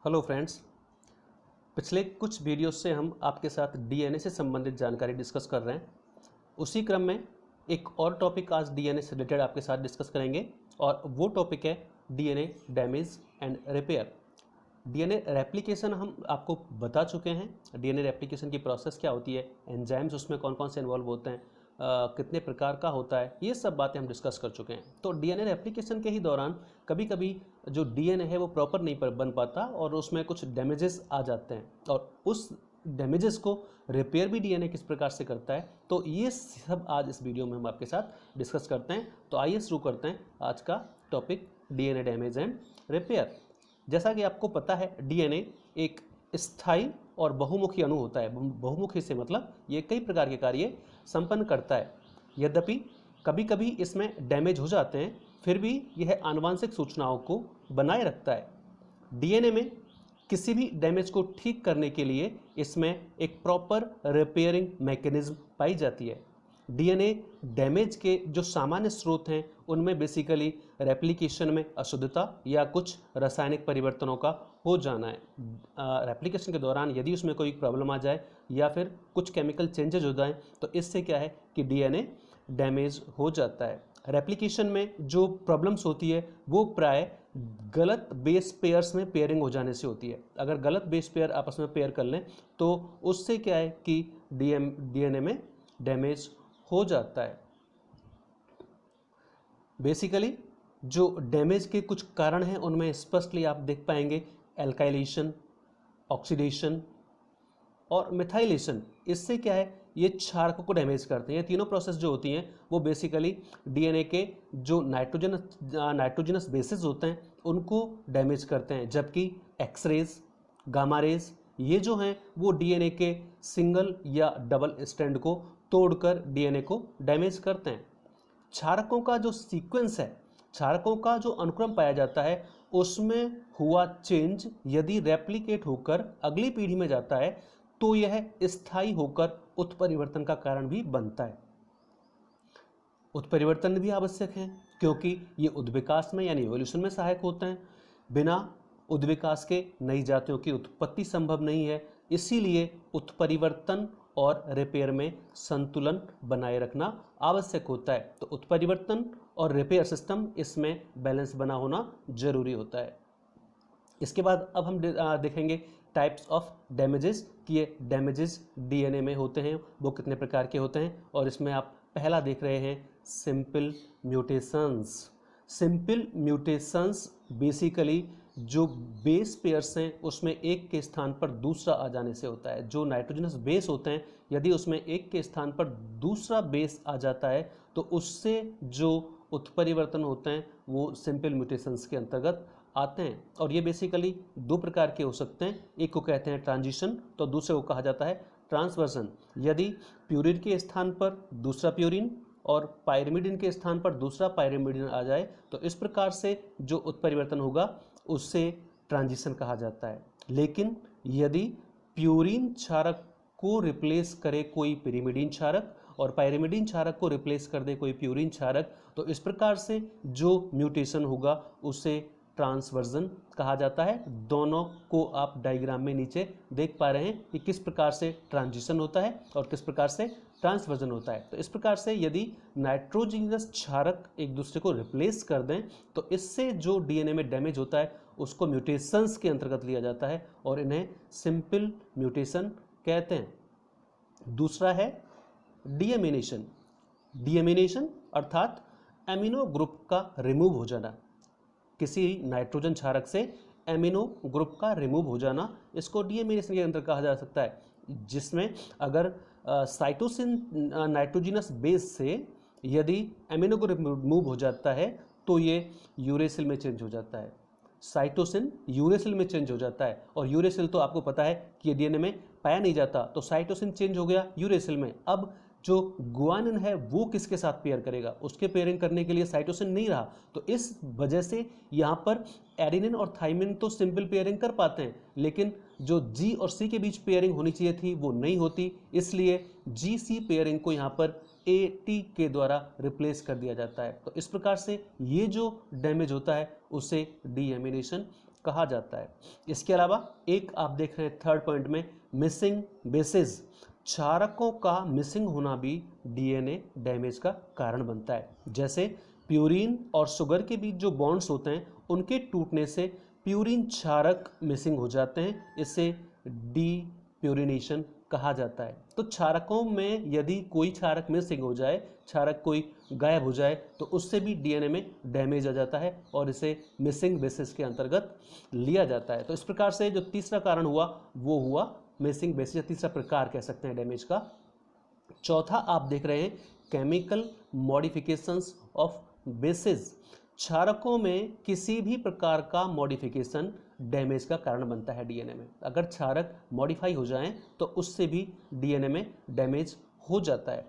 Hello friends. पिछले कुछ video से हम आपके साथ डीएनए से संबंधित जानकारी डिस्कस कर रहे हैं। उसी क्रम में एक और टॉपिक आज डीएनए से रिलेटेड आपके साथ डिस्कस करेंगे और वो टॉपिक है DNA damage and repair. DNA replication हम आपको बता चुके हैं। डीएनए रेप्लिकेशन की प्रोसेस क्या होती है, एंजाइम्स उसमें कौन कौन से इन्वॉल्व होते हैं, कितने प्रकार का होता है, ये सब बातें हम डिस्कस कर चुके हैं। तो डीएनए रेप्लिकेशन के ही दौरान कभी कभी जो डीएनए है वो प्रॉपर नहीं बन पाता और उसमें कुछ डैमेजेस आ जाते हैं और उस डैमेजेस को रिपेयर भी डीएनए किस प्रकार से करता है, तो ये सब आज इस वीडियो में हम आपके साथ डिस्कस करते हैं। तो आइए शुरू करते हैं आज का topic DNA damage and repair. जैसा कि आपको पता है, डीएनए एक स्थायी और बहुमुखी अणु होता है। बहुमुखी से मतलब ये कई प्रकार के कार्य संपन्न करता है। यद्यपि कभी कभी इसमें डैमेज हो जाते हैं, फिर भी यह आनुवंशिक सूचनाओं को बनाए रखता है। डीएनए में किसी भी डैमेज को ठीक करने के लिए इसमें एक प्रॉपर रिपेयरिंग मैकेनिज्म पाई जाती है। डीएनए डैमेज के जो सामान्य स्रोत हैं उनमें बेसिकली रेप्लिकेशन में अशुद्धता या कुछ रासायनिक परिवर्तनों का हो जाना है। रेप्लिकेशन के दौरान यदि उसमें कोई प्रॉब्लम आ जाए या फिर कुछ केमिकल चेंजेज हो जाएं तो इससे क्या है कि डीएनए डैमेज हो जाता है। रेप्लिकेशन में जो प्रॉब्लम्स होती है वो प्राय गलत बेस पेयर्स में पेयरिंग हो जाने से होती है। अगर गलत बेस पेयर आपस में पेयर कर लें तो उससे क्या है कि डीएनए में डैमेज हो जाता है। बेसिकली जो डैमेज के कुछ कारण हैं उनमें स्पष्टली आप देख पाएंगे एल्काइलेशन, ऑक्सीडेशन और मिथाइलेशन। इससे क्या है, ये क्षारकों को डैमेज करते हैं। ये तीनों प्रोसेस जो होती हैं वो बेसिकली डीएनए के जो नाइट्रोजनस बेसिस होते हैं उनको डैमेज करते हैं, जबकि एक्सरेज, गामा रेज ये जो हैं वो डीएनए के सिंगल या डबल स्ट्रैंड को तोड़कर डीएनए को डैमेज करते हैं। क्षारकों का जो सीक्वेंस है, क्षारकों का जो अनुक्रम पाया जाता है उसमें हुआ चेंज यदि रेप्लिकेट होकर अगली पीढ़ी में जाता है तो यह स्थायी होकर उत्परिवर्तन का कारण भी बनता है। उत्परिवर्तन भी आवश्यक है क्योंकि ये उद्विकास में यानी इवोल्यूशन में सहायक होते हैं। बिना उद्विकास के नई जातियों की उत्पत्ति संभव नहीं है, इसीलिए उत्परिवर्तन और रिपेयर में संतुलन बनाए रखना आवश्यक होता है। तो उत्परिवर्तन और रिपेयर सिस्टम इसमें बैलेंस बना होना जरूरी होता है। इसके बाद अब हम देखेंगे टाइप्स ऑफ डैमेजेस कि ये डैमेजेस डीएनए में होते हैं वो कितने प्रकार के होते हैं। और इसमें आप पहला देख रहे हैं simple mutations. Simple mutations basically जो बेस पेयर्स हैं उसमें एक के स्थान पर दूसरा आ जाने से होता है। जो नाइट्रोजनस बेस होते हैं यदि उसमें एक के स्थान पर दूसरा बेस आ जाता है तो उससे जो उत्परिवर्तन होते हैं वो सिंपल म्यूटेशंस के अंतर्गत आते हैं। और ये बेसिकली दो प्रकार के हो सकते हैं, एक को कहते हैं ट्रांजिशन तो दूसरे को कहा जाता है ट्रांसवर्जन। यदि प्यूरिन के स्थान पर दूसरा प्यूरिन और पायरिमिडिन के स्थान पर दूसरा पायरिमिडिन आ जाए तो इस प्रकार से जो उत्परिवर्तन होगा उससे ट्रांजिशन कहा जाता है। लेकिन यदि प्यूरिन क्षारक को रिप्लेस करे कोई पिरिमिडिन क्षारक और पायरिमिडिन क्षारक को रिप्लेस कर दे कोई प्यूरिन क्षारक तो इस प्रकार से जो म्यूटेशन होगा उसे ट्रांसवर्जन कहा जाता है। दोनों को आप डायग्राम में नीचे देख पा रहे हैं कि किस प्रकार से ट्रांजिशन होता है और किस प्रकार से ट्रांसवर्जन होता है। तो इस प्रकार से यदि नाइट्रोजनस क्षारक एक दूसरे को रिप्लेस कर दें तो इससे जो डीएनए में डैमेज होता है उसको म्यूटेशंस के अंतर्गत लिया जाता है और इन्हें सिंपल म्यूटेशन कहते हैं। दूसरा है डीएमिनेशन। डीएमिनेशन अर्थात एमिनो ग्रुप का रिमूव हो जाना, किसी नाइट्रोजन क्षारक से एमिनो ग्रुप का रिमूव हो जाना, इसको डीएमिनेशन के अंदर कहा जा सकता है। जिसमें अगर साइटोसिन नाइट्रोजनस बेस से यदि एमिनो ग्रुप रिमूव हो जाता है तो ये यूरेसिल में चेंज हो जाता है। साइटोसिन यूरेसिल में चेंज हो जाता है और यूरेसिल तो आपको पता है कि डीएनए में पाया नहीं जाता, तो साइटोसिन चेंज हो गया यूरेसिल में। अब जो गुआनिन है वो किसके साथ पेयर करेगा, उसके पेयरिंग करने के लिए साइटोसिन नहीं रहा, तो इस वजह से यहाँ पर एडेनिन और थाइमिन तो सिंपल पेयरिंग कर पाते हैं लेकिन जो जी और सी के बीच पेयरिंग होनी चाहिए थी वो नहीं होती, इसलिए जी सी पेयरिंग को यहाँ पर ए टी के द्वारा रिप्लेस कर दिया जाता है। तो इस प्रकार से ये जो डैमेज होता है उसे डीएमिनेशन कहा जाता है। इसके अलावा एक आप देख रहे हैं थर्ड पॉइंट में मिसिंग बेसेस, क्षारकों का मिसिंग होना भी डीएनए डैमेज का कारण बनता है। जैसे प्यूरिन और शुगर के बीच जो बॉन्ड्स होते हैं उनके टूटने से प्यूरिन क्षारक मिसिंग हो जाते हैं, इससे डीप्यूरिनेशन कहा जाता है। तो क्षारकों में यदि कोई क्षारक मिसिंग हो जाए, क्षारक कोई गायब हो जाए, तो उससे भी डीएनए में डैमेज आ जाता है और इसे मिसिंग बेसिस के अंतर्गत लिया जाता है। तो इस प्रकार से जो तीसरा कारण हुआ वो हुआ मिसिंग बेसिस, या तीसरा प्रकार कह सकते हैं डैमेज का। चौथा आप देख रहे हैं केमिकल मॉडिफिकेशंस ऑफ बेसिस, क्षारकों में किसी भी प्रकार का मॉडिफिकेशन डैमेज का कारण बनता है डीएनए में। अगर क्षारक मॉडिफाई हो जाएं तो उससे भी डीएनए में डैमेज हो जाता है।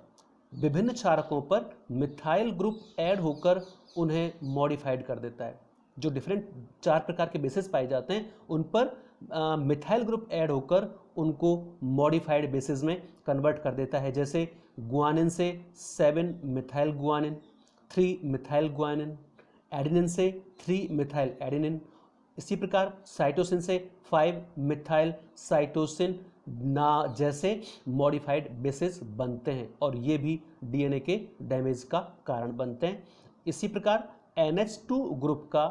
विभिन्न क्षारकों पर मिथाइल ग्रुप ऐड होकर उन्हें मॉडिफाइड कर देता है। जो डिफरेंट 4 प्रकार के बेसिस पाए जाते हैं उन पर मिथाइल ग्रुप ऐड होकर उनको मॉडिफाइड बेसिस में कन्वर्ट कर देता है। जैसे गुआनिन से 7 methyl guanine, 3 methyl guanine, adenine से 3 मिथाइल एडेनिन। इसी प्रकार साइटोसिन से 5 मिथाइल साइटोसिन ना जैसे मॉडिफाइड बेसिस बनते हैं और ये भी डीएनए के डैमेज का कारण बनते हैं। इसी प्रकार NH2 ग्रुप का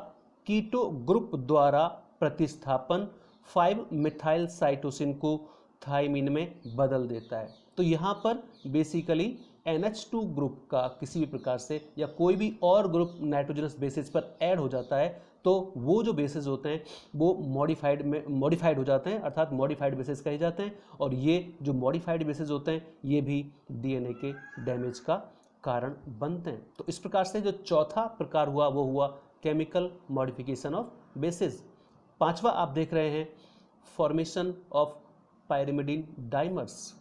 कीटो ग्रुप द्वारा प्रतिस्थापन 5 मिथाइल साइटोसिन को थाइमिन में बदल देता है। तो यहाँ पर बेसिकली NH2 ग्रुप का किसी भी प्रकार से या कोई भी और ग्रुप नाइट्रोजनस बेसिस पर ऐड हो जाता है तो वो जो बेसिस होते हैं वो मॉडिफाइड हो जाते हैं, अर्थात मॉडिफाइड बेसिस कहे जाते हैं। और ये जो मॉडिफाइड बेसिस होते हैं ये भी डीएनए के डैमेज का कारण बनते हैं। तो इस प्रकार से जो चौथा प्रकार हुआ वो हुआ केमिकल मॉडिफिकेशन ऑफ बेसिस। पांचवा आप देख रहे हैं फॉर्मेशन ऑफ पायरिमिडीन डाइमर्स।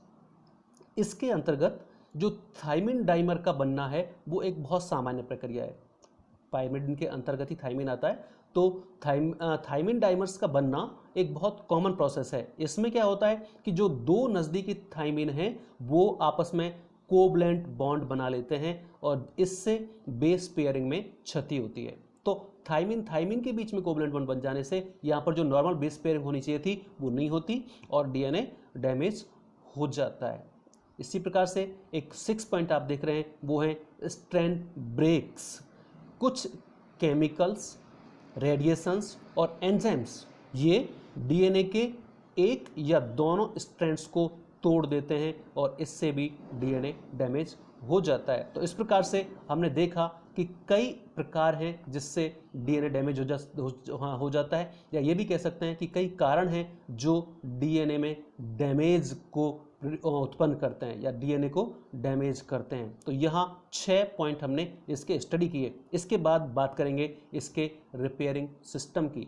इसके अंतर्गत जो थाइमिन डाइमर का बनना है वो एक बहुत सामान्य प्रक्रिया है। पायरिमिडीन के अंतर्गत ही थाइमिन आता है, तो थाइमिन डाइमर्स का बनना एक बहुत कॉमन प्रोसेस है। इसमें क्या होता है कि जो दो नज़दीकी थाइमिन हैं वो आपस में कोवलेंट बॉन्ड बना लेते हैं और इससे बेस पेयरिंग में क्षति होती है। तो थाइमिन के बीच में कोवलेंट बॉन्ड बन जाने से यहाँ पर जो नॉर्मल बेस पेयरिंग होनी चाहिए थी वो नहीं होती और डीएनए डैमेज हो जाता है। इसी प्रकार से एक 6 पॉइंट आप देख रहे हैं वो है स्ट्रैंड ब्रेक्स। कुछ केमिकल्स, रेडिएशंस और एंजाइम्स ये डीएनए के एक या दोनों स्ट्रैंड्स को तोड़ देते हैं और इससे भी डीएनए डैमेज हो जाता है। तो इस प्रकार से हमने देखा कि कई प्रकार हैं जिससे डीएनए डैमेज हो जाता है, या ये भी कह सकते हैं कि कई कारण हैं जो डीएनए में डैमेज को उत्पन्न करते हैं या डीएनए को डैमेज करते हैं। तो यहाँ 6 पॉइंट हमने इसके स्टडी किए। इसके बाद बात करेंगे इसके रिपेयरिंग सिस्टम की।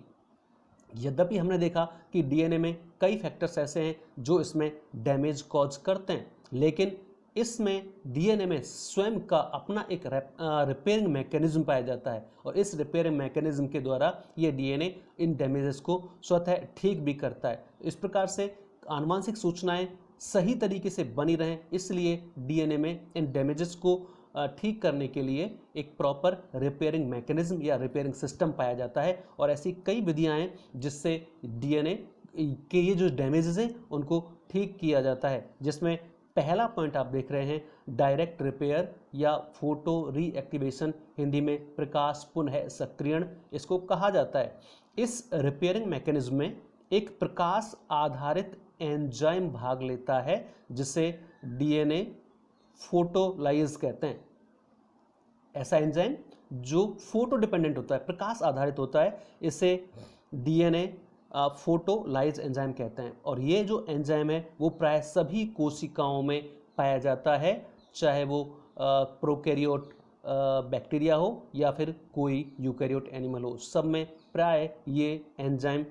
यद्यपि हमने देखा कि डीएनए में कई फैक्टर्स ऐसे हैं जो इसमें डैमेज कॉज करते हैं, लेकिन इसमें डीएनए में स्वयं का अपना एक रिपेयरिंग मैकेनिज्म पाया जाता है और इस रिपेयरिंग मैकेनिज्म के द्वारा ये डीएनए इन डैमेजेस को स्वतः ठीक भी करता है। इस प्रकार से आनुवांशिक सूचनाएं सही तरीके से बनी रहें, इसलिए डीएनए में इन डैमेजेस को ठीक करने के लिए एक प्रॉपर रिपेयरिंग मैकेनिज्म या रिपेयरिंग सिस्टम पाया जाता है। और ऐसी कई विधियां हैं जिससे डीएनए के ये जो डैमेजेस हैं उनको ठीक किया जाता है, जिसमें पहला पॉइंट आप देख रहे हैं डायरेक्ट रिपेयर या फोटो रीएक्टिवेशन, हिंदी में प्रकाश पुनः सक्रियण इसको कहा जाता है। इस रिपेयरिंग मैकेनिज्म में एक प्रकाश आधारित एंजाइम भाग लेता है जिसे डीएनए फोटोलाइज कहते हैं। ऐसा एंजाइम जो फोटो डिपेंडेंट होता है, प्रकाश आधारित होता है, इसे डीएनए फोटोलाइज एंजाइम कहते हैं। और ये जो एंजाइम है वो प्राय सभी कोशिकाओं में पाया जाता है, चाहे वो प्रोकैरियोट बैक्टीरिया हो या फिर कोई यूकैरियोट एनिमल हो, सब में प्राय ये एंजाइम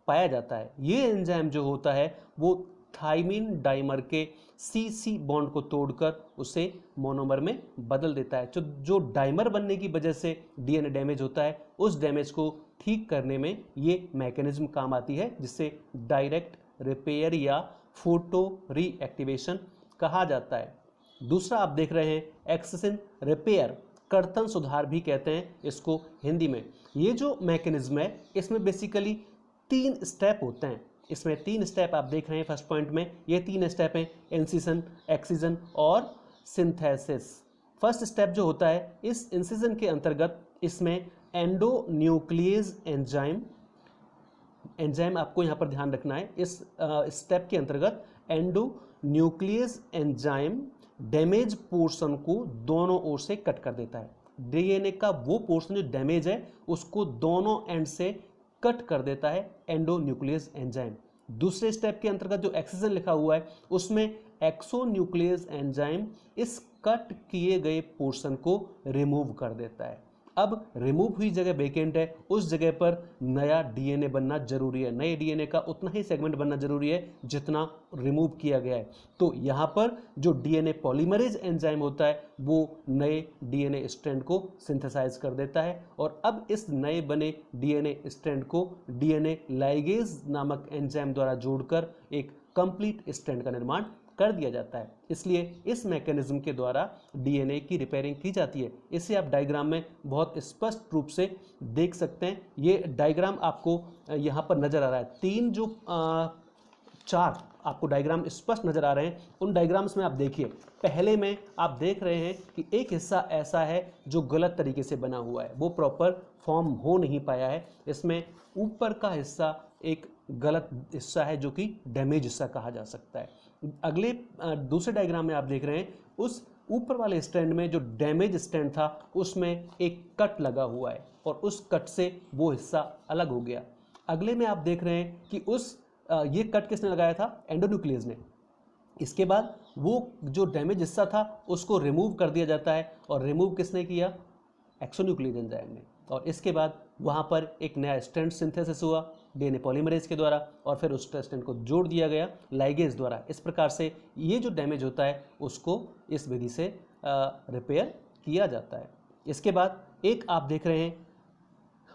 पाया जाता है। ये एंजाइम जो होता है वो थाइमिन डाइमर के CC बॉन्ड को तोड़कर उसे मोनोमर में बदल देता है। जो डाइमर बनने की वजह से डीएनए डैमेज होता है उस डैमेज को ठीक करने में ये मैकेनिज्म काम आती है, जिससे डायरेक्ट रिपेयर या फोटो रीएक्टिवेशन कहा जाता है। दूसरा आप देख रहे हैं एक्सिन रिपेयर। कर्तन सुधार भी कहते हैं इसको हिंदी में। ये जो मैकेनिज्म है इसमें बेसिकली 3 स्टेप होते हैं। इसमें 3 स्टेप आप देख रहे हैं फर्स्ट पॉइंट में, ये 3 स्टेप हैं, इंसिजन, एक्सीजन और सिंथेसिस। फर्स्ट स्टेप जो होता है, इस इंसिजन के अंतर्गत इसमें एंडोन्यूक्लियेज एंजाइम आपको यहाँ पर ध्यान रखना है। इस स्टेप के अंतर्गत एंडोन्यूक्लियेज एंजाइम डैमेज पोर्शन को दोनों ओर से कट कर देता है। डीएनए का वो पोर्शन जो डैमेज है उसको दोनों एंड से कट कर देता है एंडोन्यूक्लियस एंजाइम। दूसरे स्टेप के अंतर्गत जो एक्सीजन लिखा हुआ है उसमें एक्सोन्यूक्लियस एंजाइम इस कट किए गए पोर्शन को रिमूव कर देता है। अब रिमूव हुई जगह वेकेंट है, उस जगह पर नया डीएनए बनना जरूरी है। नए डीएनए का उतना ही सेगमेंट बनना जरूरी है जितना रिमूव किया गया है। तो यहाँ पर जो डीएनए पॉलीमरेज एंजाइम होता है वो नए डीएनए स्ट्रैंड को सिंथेसाइज कर देता है और अब इस नए बने डीएनए स्ट्रैंड को डीएनए लाइगेज नामक एंजाइम द्वारा जोड़कर एक कंप्लीट स्ट्रैंड का निर्माण कर दिया जाता है। इसलिए इस मैकेनिज्म के द्वारा डीएनए की रिपेयरिंग की जाती है। इसे आप डायग्राम में बहुत स्पष्ट रूप से देख सकते हैं। ये डायग्राम आपको यहाँ पर नजर आ रहा है। 3 जो 4 आपको डायग्राम स्पष्ट नजर आ रहे हैं, उन डायग्राम्स में आप देखिए। पहले में आप देख रहे हैं कि एक हिस्सा ऐसा है जो गलत तरीके से बना हुआ है, वो प्रॉपर फॉर्म हो नहीं पाया है। इसमें ऊपर का हिस्सा एक गलत हिस्सा है जो कि डैमेज हिस्सा कहा जा सकता है। अगले दूसरे डायग्राम में आप देख रहे हैं उस ऊपर वाले स्टैंड में जो डैमेज स्टैंड था उसमें एक कट लगा हुआ है और उस कट से वो हिस्सा अलग हो गया। अगले में आप देख रहे हैं कि ये कट किसने लगाया था, एंडोन्यूक्लियस ने। इसके बाद वो जो डैमेज हिस्सा था उसको रिमूव कर दिया जाता है और रिमूव किसने किया, एक्सोन्यूक्लियस एंजाइम ने। और इसके बाद वहाँ पर एक नया स्ट्रैंड सिंथेसिस हुआ डीएनए पॉलीमरेज के द्वारा और फिर उस स्ट्रैंड को जोड़ दिया गया लाइगेज द्वारा। इस प्रकार से ये जो डैमेज होता है उसको इस विधि से रिपेयर किया जाता है। इसके बाद एक आप देख रहे हैं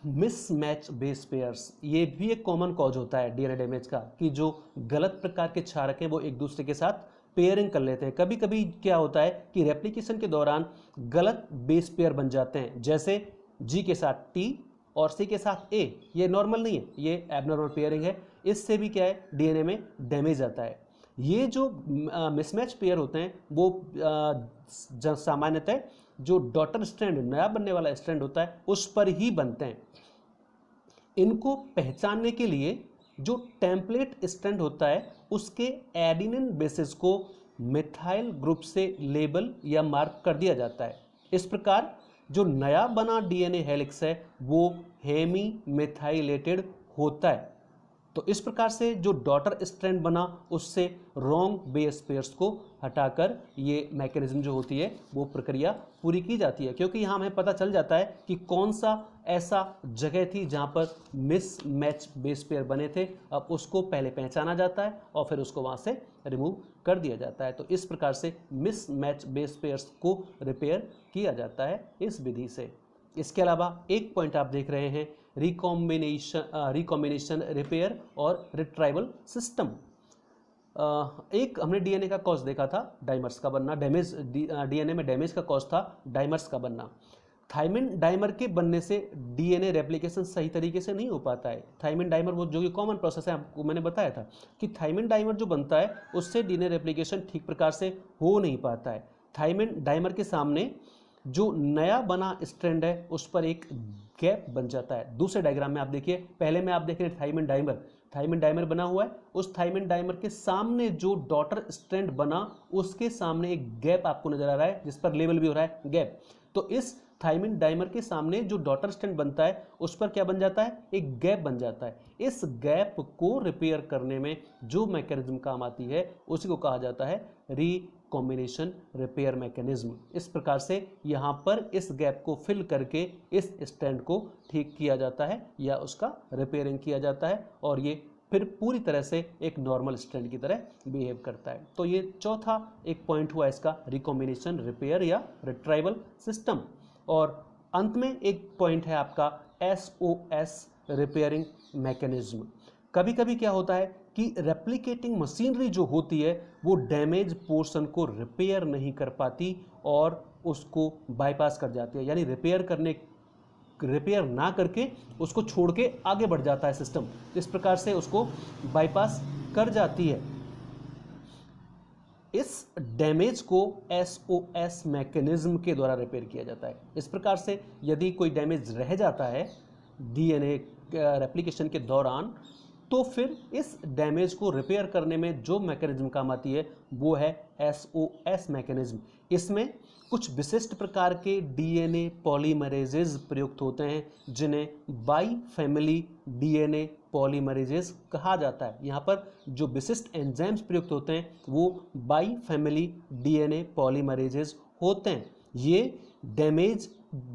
मिसमैच बेस पेयर्स। ये भी एक कॉमन कॉज होता है डीएनए डैमेज का कि जो गलत प्रकार के क्षारक हैं वो एक दूसरे के साथ पेयरिंग कर लेते हैं। कभी कभी क्या होता है कि रेप्लिकेशन के दौरान गलत बेस पेयर बन जाते हैं, जैसे जी के साथ टी और सी के साथ ए। ये नॉर्मल नहीं है, ये एबनॉर्मल पेयरिंग है। इससे भी क्या है, डीएनए में डैमेज आता है। ये जो मिसमैच पेयर होते हैं वो सामान्यतः जो डॉटर स्ट्रैंड, नया बनने वाला स्ट्रैंड होता है, उस पर ही बनते हैं। इनको पहचानने के लिए जो टेम्पलेट स्ट्रैंड होता है उसके एडेनिन बेसिस को मिथाइल ग्रुप से लेबल या मार्क कर दिया जाता है। इस प्रकार जो नया बना डीएनए हेलिक्स है वो हेमी मिथाइलेटेड होता है। तो इस प्रकार से जो डॉटर स्ट्रैंड बना उससे रॉन्ग बेस पेयर्स को हटाकर ये मैकेनिज्म जो होती है वो प्रक्रिया पूरी की जाती है, क्योंकि यहाँ हमें पता चल जाता है कि कौन सा ऐसा जगह थी जहाँ पर मिस मैच बेस पेयर बने थे। अब उसको पहले पहचाना जाता है और फिर उसको वहाँ से रिमूव कर दिया जाता है। तो इस प्रकार से मिस मैच बेस पेयर्स को रिपेयर किया जाता है इस विधि से। इसके अलावा एक पॉइंट आप देख रहे हैं रिकॉम्बिनेशन रिपेयर और रिट्राइवल सिस्टम। एक हमने डीएनए का कॉज देखा था डाइमर्स का बनना, डैमेज डीएनए में डैमेज का कॉज था डाइमर्स का बनना। थाइमिन डाइमर के बनने से डीएनए रेप्लिकेशन सही तरीके से नहीं हो पाता है। थाइमिन डाइमर वो जो कि कॉमन प्रोसेस है, आपको मैंने बताया था कि थाइमिन डाइमर जो बनता है उससे डीएनए रेप्लिकेशन ठीक प्रकार से हो नहीं पाता है। थाइमिन डाइमर के सामने जो नया बना स्ट्रैंड है उस पर एक गैप बन जाता है। दूसरे डायग्राम में आप देखिए, पहले में आप देख रहे हैं थाइमिन डाइमर बना हुआ है। उस थाइमिन डाइमर के सामने जो डॉटर स्ट्रैंड बना उसके सामने एक गैप आपको नजर आ रहा है जिस पर लेबल भी हो रहा है गैप। तो इस थाइमिन डाइमर के सामने जो डॉटर स्ट्रैंड बनता है उस पर क्या बन जाता है, एक गैप बन जाता है। इस गैप को रिपेयर करने में जो मैकेनिज्म काम आती है उसी को कहा जाता है रिकॉम्बिनेशन रिपेयर मैकेनिज्म। इस प्रकार से यहाँ पर इस गैप को फिल करके इस स्ट्रैंड को ठीक किया जाता है या उसका रिपेयरिंग किया जाता है और ये फिर पूरी तरह से एक नॉर्मल स्ट्रैंड की तरह बिहेव करता है। तो ये चौथा एक पॉइंट हुआ इसका, रिकॉम्बिनेशन रिपेयर या रिट्राइवल सिस्टम। और अंत में एक पॉइंट है आपका SOS रिपेयरिंग मैकेनिज्म। कभी कभी क्या होता है कि रेप्लिकेटिंग मशीनरी जो होती है वो डैमेज पोर्शन को रिपेयर नहीं कर पाती और उसको बाईपास कर जाती है, यानी रिपेयर ना करके उसको छोड़ के आगे बढ़ जाता है सिस्टम, इस प्रकार से उसको बाईपास कर जाती है। इस डैमेज को SOS मैकेनिज्म के द्वारा रिपेयर किया जाता है। इस प्रकार से यदि कोई डैमेज रह जाता है DNA रेप्लिकेशन के दौरान, तो फिर इस डैमेज को रिपेयर करने में जो मैकेनिज्म काम आती है वो है SOS मैकेनिज्म। इसमें कुछ विशिष्ट प्रकार के DNA पॉलीमरेजेज प्रयुक्त होते हैं जिन्हें बाई फैमिली DNA पॉलीमरेजेज कहा जाता है। यहाँ पर जो विशिष्ट एंजाइम्स प्रयुक्त होते हैं वो बाई फैमिली DNA पॉलीमरेजेज होते हैं। ये डैमेज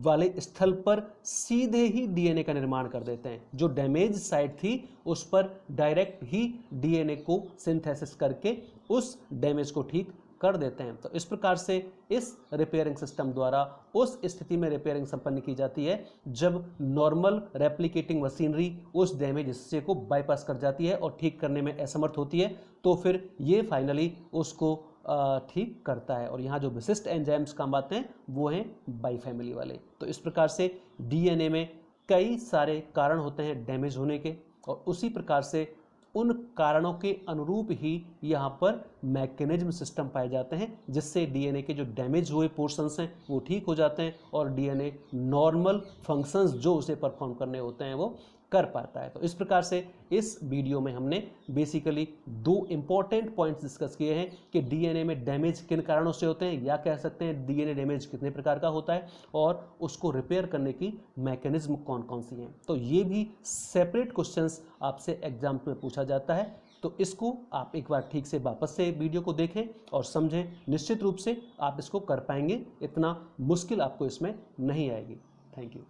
वाले स्थल पर सीधे ही DNA का निर्माण कर देते हैं। जो डैमेज साइट थी उस पर डायरेक्ट ही DNA को सिंथेसिस करके उस डैमेज को ठीक कर देते हैं। तो इस प्रकार से इस रिपेयरिंग सिस्टम द्वारा उस स्थिति में रिपेयरिंग संपन्न की जाती है जब नॉर्मल रेप्लिकेटिंग मशीनरी उस डैमेज हिस्से को बाईपास कर जाती है और ठीक करने में असमर्थ होती है, तो फिर ये फाइनली उसको ठीक करता है। और यहाँ जो विशिष्ट एंजाइम्स काम आते हैं वो हैं बाई फैमिली वाले। तो इस प्रकार से DNA में कई सारे कारण होते हैं डैमेज होने के, और उसी प्रकार से उन कारणों के अनुरूप ही यहाँ पर मैकेनिज्म सिस्टम पाए जाते हैं जिससे DNA के जो डैमेज हुए पोर्शंस हैं वो ठीक हो जाते हैं और DNA नॉर्मल फंक्शंस जो उसे परफॉर्म करने होते हैं वो कर पाता है। तो इस प्रकार से इस वीडियो में हमने बेसिकली 2 इंपॉर्टेंट पॉइंट्स डिस्कस किए हैं कि DNA में डैमेज किन कारणों से होते हैं, या कह सकते हैं DNA डैमेज कितने प्रकार का होता है और उसको रिपेयर करने की मैकेनिज्म कौन कौन सी हैं। तो ये भी सेपरेट क्वेश्चंस आपसे एग्जाम में पूछा जाता है, तो इसको आप एक बार ठीक से वापस से वीडियो को देखें और समझें। निश्चित रूप से आप इसको कर पाएंगे, इतना मुश्किल आपको इसमें नहीं आएगी। Thank you.